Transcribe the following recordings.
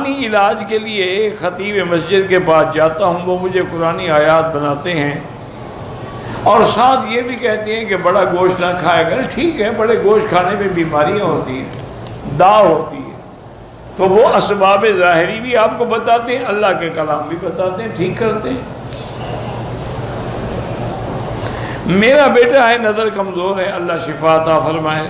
روحانی علاج کے لیے خطیب مسجد کے پاس جاتا ہوں، وہ مجھے قرآنی آیات بناتے ہیں اور ساتھ یہ بھی کہتے ہیں کہ بڑا گوشت نہ کھایا کریں۔ ٹھیک ہے، بڑے گوشت کھانے میں بیماریاں ہوتی ہیں، داع ہوتی ہے، تو وہ اسباب ظاہری بھی آپ کو بتاتے ہیں، اللہ کے کلام بھی بتاتے ہیں، ٹھیک کرتے ہیں۔ میرا بیٹا ہے، نظر کمزور ہے، اللہ شفا عطا فرمائے۔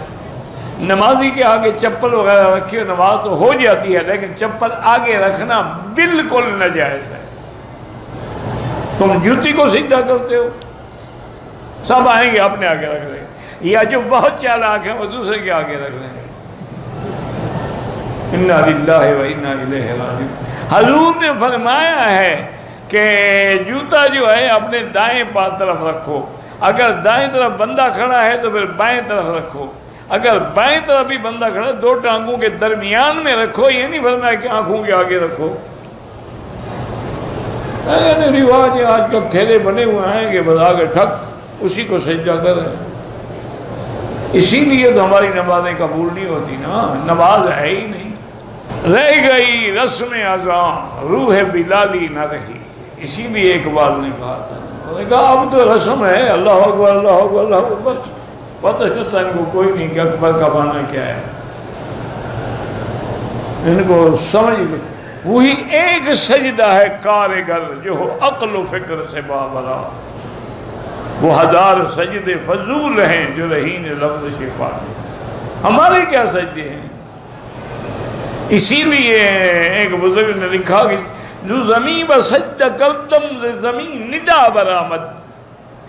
نمازی کے آگے چپل وغیرہ رکھی ہو، نماز تو ہو جاتی ہے، لیکن چپل آگے رکھنا بالکل ناجائز ہے۔ تم جوتی کو سجدہ کرتے ہو، سب آئیں گے اپنے آگے رکھ لیں گے، یا جو بہت چالاک ہیں وہ دوسرے کے آگے رکھ لیں گے۔ انا للہ و انا الیہ راجعون۔ حضور نے فرمایا ہے کہ جوتا جو ہے اپنے دائیں پاؤں طرف رکھو، اگر دائیں طرف بندہ کھڑا ہے تو پھر بائیں طرف رکھو، اگر بائیں طرف بھی بندہ کھڑا ہے دو ٹانگوں کے درمیان میں رکھو، یہ نہیں فرمایا کہ آنکھوں کے آگے رکھو۔ رواج آج کل تھیلے بنے ہوئے ہیں کہ بس آگے ٹھک اسی کو سجدہ کر رہے ہیں، اسی لیے تو ہماری نمازیں قبول نہیں ہوتی نا، نماز ہے ہی نہیں۔ رہ گئی رسم اذان روح بلالی نہ رہی، اسی لیے اقبال نے کہا تھا، انہوں نے کہا اب تو رسم ہے، اللہ اکبر اللہ اکبر اللہ اکبر، بس پتہ چلتا ان کو کوئی نہیں کہ اکبر کا معنی کیا ہے، ان کو سمجھ گئے۔ وہی ایک سجدہ ہے کارگر جو ہو عقل و فکر سے بابرا، وہ ہزار سجدے فضول ہیں جو رہین لفظ شفا۔ ہمارے کیا سجدے ہیں؟ اسی لیے ایک بزرگ نے لکھا کہ جو زمین و سجدہ کردم زمین ندا برآمد،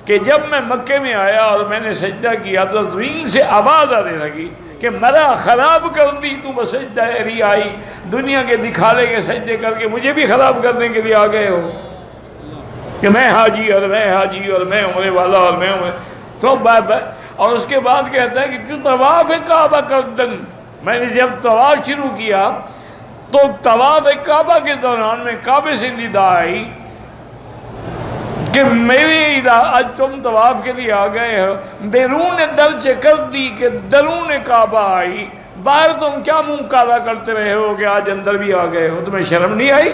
کہ جب میں مکے میں آیا اور میں نے سجدہ کیا تو زمین سے آواز آنے لگی کہ مرا خراب کر دی تو بسجدہ ریائی، دنیا کے دکھاڑے کے سجدے کر کے مجھے بھی خراب کرنے کے لیے آ گئے ہو کہ میں حاجی اور میں حاجی اور میں عمرے والا اور میں عمرے تو اور اس کے بعد کہتا ہے کہ جو طواف کعبہ کردن، میں نے جب طواف شروع کیا تو طواف کعبہ کے دوران میں کعبے سے ندا آئی کہ میرے آج تم طواف کے لیے آ گئے ہو، بیرون درج کر دی کہ درون کعبہ آئی، باہر تم کیا منہ کالا کرتے رہے ہو کہ آج اندر بھی آ گئے ہو، تمہیں شرم نہیں آئی؟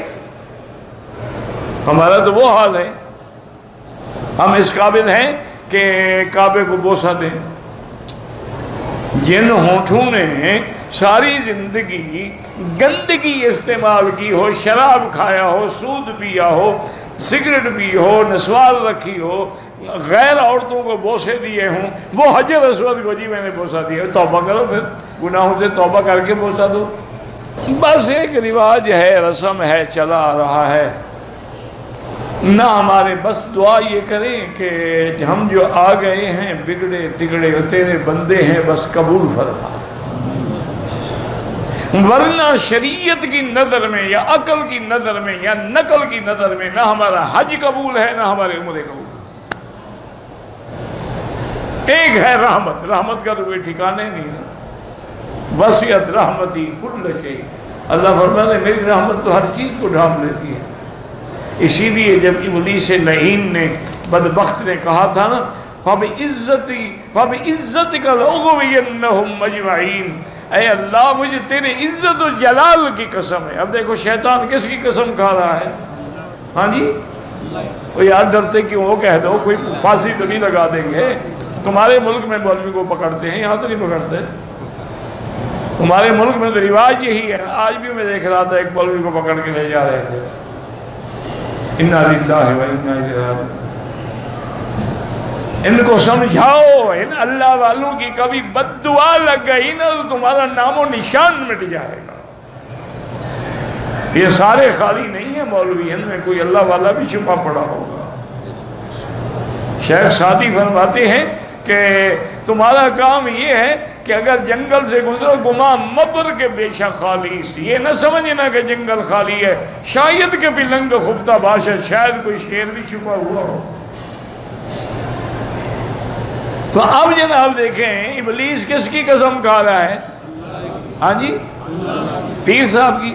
ہمارا تو وہ حال ہے، ہم اس قابل ہیں کہ کعبے کو بوسہ دیں۔ جن ہونٹوں نے ساری زندگی گندگی استعمال کی ہو، شراب کھایا ہو، سود پیا ہو، سگریٹ پی ہو، نسوار رکھی ہو، غیر عورتوں کو بوسے دیے ہوں، وہ حجر اسود کو جی میں نے بوسہ دیا، توبہ کرو، پھر گناہوں سے توبہ کر کے بوسہ دو۔ بس ایک رواج ہے، رسم ہے، چلا آ رہا ہے، نہ ہمارے بس دعا یہ کریں کہ ہم جو آ گئے ہیں بگڑے تگڑے تیرے بندے ہیں، بس قبول فرما، ورنہ شریعت کی نظر میں یا عقل کی نظر میں یا نقل کی نظر میں نہ ہمارا حج قبول ہے نہ ہمارے عمرے قبول۔ ایک ہے رحمت، رحمت کا تو کوئی ٹھکانے نہیں ہے، وسعت رحمتی کل شیء، اللہ فرماتے ہیں میری رحمت تو ہر چیز کو ڈھانپ لیتی ہے۔ اسی لیے جب ابلیس لعین نے بدبخت نے کہا تھا نا فَبِعِزَّتِكَ لَأُغْوِيَنَّهُمْ أَجْمَعِينَ، اے اللہ مجھے تیرے عزت و جلال کی قسم ہے۔ اب دیکھو شیطان کس کی قسم کھا رہا ہے؟ ہاں جی، وہ یاد ڈرتے کہ وہ کہہ دو کوئی پھانسی تو نہیں لگا دیں گے، تمہارے ملک میں مولوی کو پکڑتے ہیں، یہاں تو نہیں پکڑتے، تمہارے ملک میں تو رواج یہی ہے۔ آج بھی میں دیکھ رہا تھا ایک مولوی کو پکڑ کے لے جا رہے تھے، انا للہ و انا الیہ راجعون۔ ان کو سمجھاؤ، ان اللہ والوں کی کبھی بد دعا لگ گئی نا تو تمہارا نام و نشان مٹ جائے گا۔ یہ سارے خالی نہیں ہیں مولوی، ان میں کوئی اللہ والا بھی چھپا پڑا ہوگا۔ شیخ سعدی فرماتے ہیں کہ تمہارا کام یہ ہے کہ اگر جنگل سے گزرو گما مبر کے بے شک خالی، یہ نہ سمجھنا کہ جنگل خالی ہے، شاید کہ پلنگ خفتہ باشد، شاید کوئی شیر بھی چھپا ہوا ہو۔ تو اب جناب دیکھیں ابلیس کس کی قسم کھا رہا ہے؟ ہاں جی، پیر صاحب کی،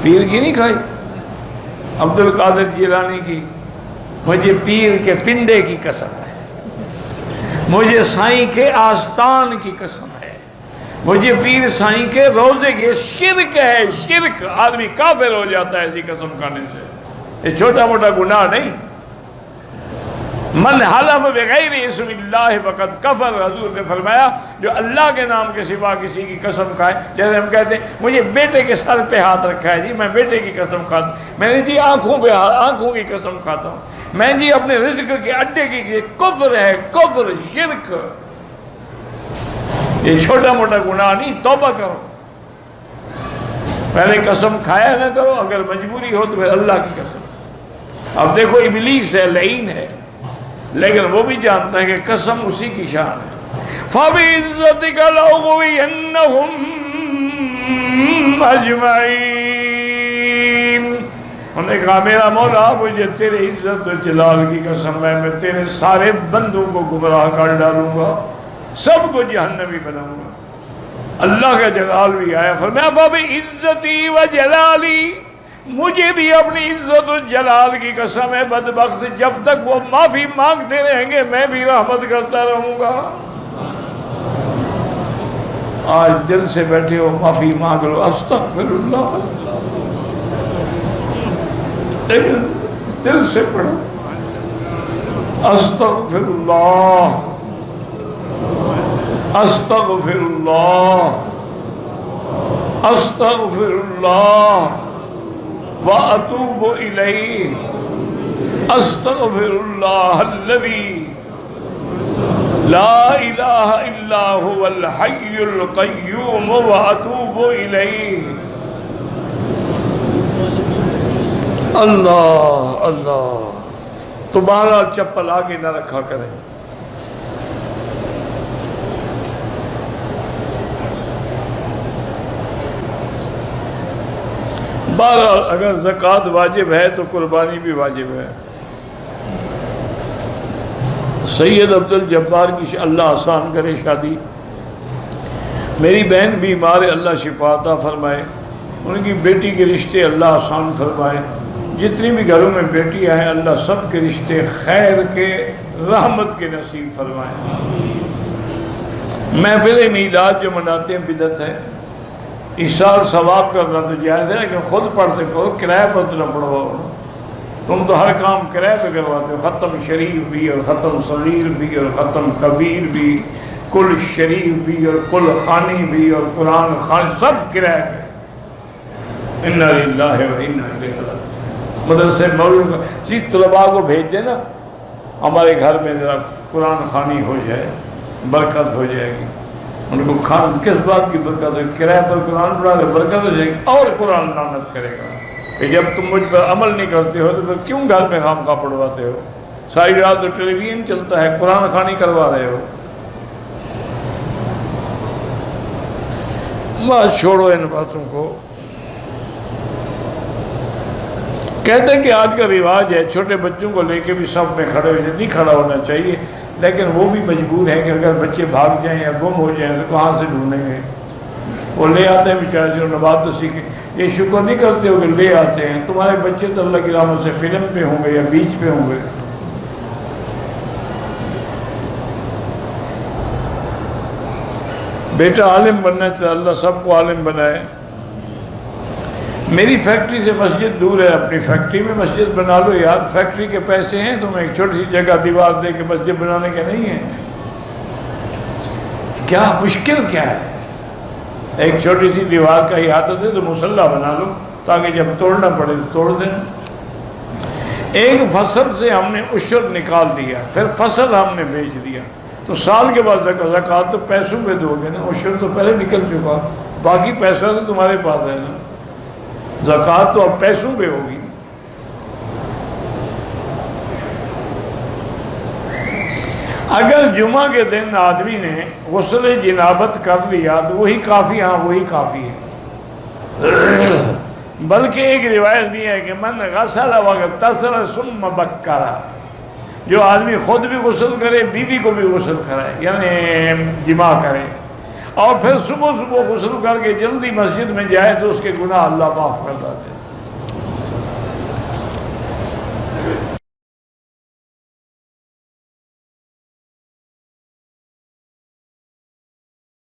پیر کی نہیں کھائی، عبد القادر جیلانی کی، مجھے پیر کے پنڈے کی قسم ہے، مجھے سائیں کے آستان کی قسم ہے، مجھے پیر سائیں کے روزے کے شرک ہے، شرک، آدمی کافر ہو جاتا ہے ایسی قسم کھانے سے، یہ چھوٹا موٹا گناہ نہیں۔ من حلف بغیر اسم اللہ فقد کفر، حضور نے فرمایا جو اللہ کے نام کے سوا کسی کی قسم کھائے، جیسے ہم کہتے ہیں مجھے بیٹے کے سر پہ ہاتھ رکھا ہے جی میں بیٹے کی قسم کھاتا ہوں، میں نے جی آنکھوں کی قسم کھاتا ہوں، میں جی اپنے رزق کے اڈے کی، کفر ہے، کفر، شرک، یہ چھوٹا موٹا گناہ نہیں، توبہ کرو، پہلے قسم کھایا نہ کرو، اگر مجبوری ہو تو پھر اللہ کی قسم۔ اب دیکھو ابلیس ہے، لعین ہے، لیکن وہ بھی جانتا ہے کہ قسم اسی کی شان ہے۔ فَبِعِزَّتِكَ لَأُغْوِيَنَّهُمْ أَجْمَعِينَ، انہوں نے کہا میرا مولا مجھے تیرے عزت و جلال کی قسم ہے میں تیرے سارے بندوں کو گمراہ کر ڈالوں گا، سب کو جہنمی بناؤں گا۔ اللہ کا جلال بھی آیا، فرمایا فَبِعِزَّتِي وَجَلَالِي، مجھے بھی اپنی عزت و جلال کی قسم ہے بدبخت جب تک وہ معافی مانگتے رہیں گے میں بھی رحمت کرتا رہوں گا۔ آج دل سے بیٹھے ہو معافی مانگ لو، استغفر اللہ، لیکن دل سے پڑھو، استغفر اللہ، استغفر اللہ، استغفر اللہ وَأَتُوبُ إِلَيْهِ، أَسْتَغْفِرُ اللَّهَ الَّذِي لَا إِلَهَ إِلَّا هُوَ الْحَيُّ الْقَيُّومُ وَأَتُوبُ إِلَيْهِ۔ اللہ اللہ، تمہارا چپل آگے نہ رکھا کریں۔ بہرحال اگر زکوٰۃ واجب ہے تو قربانی بھی واجب ہے۔ سید عبدالجبار کی اللہ آسان کرے شادی، میری بہن بیمار ہے اللہ شفا عطا فرمائے، ان کی بیٹی کے رشتے اللہ آسان فرمائے، جتنی بھی گھروں میں بیٹیاں ہیں اللہ سب کے رشتے خیر کے، رحمت کے نصیب فرمائے۔ محفل میلاد جو مناتے ہیں بدعت ہے، ایثار ثواب کرنا تو جائز ہے لیکن خود پڑھتے کرو، کرایہ پر تو نہ پڑھواؤ نا، تم تو ہر کام کرایہ پہ کرواتے ہو، ختم شریف بھی اور ختم صغیر بھی اور ختم کبیر بھی، کل شریف بھی اور کل خانی بھی اور قرآن خانی، سب کرایہ پہ۔ اِنَّا لِلَّهِ وَإِنَّا إِلَيْهِ رَاجِعُونَ۔ مدرسے مولوی جی طلباء کو بھیج دینا ہمارے گھر میں ذرا قرآن خوانی ہو جائے، برکت ہو جائے گی۔ ان کو کس بات کی برکت ہے؟ کرایہ پر قرآن پڑھا دے، برکت ہو جائے گی، اور قرآن لعنت کرے گا کہ جب تم مجھ پر عمل نہیں کرتے ہو تو پھر کیوں گھر میں خامخواہ پڑھواتے ہو؟ ساری رات تو ٹیلی ویژن چلتا ہے، قرآن خوانی کروا رہے ہو۔ بس چھوڑو ان باتوں کو۔ کہتے ہیں کہ آج کا رواج ہے چھوٹے بچوں کو لے کے بھی سب میں کھڑے ہو جائے، نہیں کھڑا ہونا چاہیے، لیکن وہ بھی مجبور ہے کہ اگر بچے بھاگ جائیں یا گم ہو جائیں تو کہاں سے ڈھونڈیں گے؟ وہ لے آتے ہیں بیچارے، جو نماز تو سیکھیں، یہ شکر نہیں کرتے ہو کہ لے آتے ہیں، تمہارے بچے تو اللہ کی رحمت سے فلم پہ ہوں گے یا بیچ پہ ہوں گے۔ بیٹا عالم بننا چاہتا، اللہ سب کو عالم بنائے۔ میری فیکٹری سے مسجد دور ہے، اپنی فیکٹری میں مسجد بنا لو یار، فیکٹری کے پیسے ہیں تمہیں ایک چھوٹی سی جگہ دیوار دے کے مسجد بنانے کے نہیں ہیں، کیا مشکل کیا ہے؟ ایک چھوٹی سی دیوار کا احاطہ دے تو مصلی بنا لو تاکہ جب توڑنا پڑے تو توڑ دینا۔ ایک فصل سے ہم نے عشر نکال دیا، پھر فصل ہم نے بیچ دیا، تو سال کے بعد زکوٰۃ تو پیسوں پہ دو گے نا، عشر تو پہلے نکل چکا، باقی پیسہ تو تمہارے پاس ہے نا، زکوٰۃ تو اب پیسوں پہ ہوگی۔ اگر جمعہ کے دن آدمی نے غسل جنابت کر لیا تو وہی کافی، ہاں وہی کافی ہے، بلکہ ایک روایت بھی ہے کہ من غسل واغتسل ثم بکر، جو آدمی خود بھی غسل کرے، بیوی کو بھی غسل کرائے یعنی جماع کرے، اور پھر صبح صبح غسل کر کے جلدی مسجد میں جائے تو اس کے گناہ اللہ معاف کر دیتے ہیں۔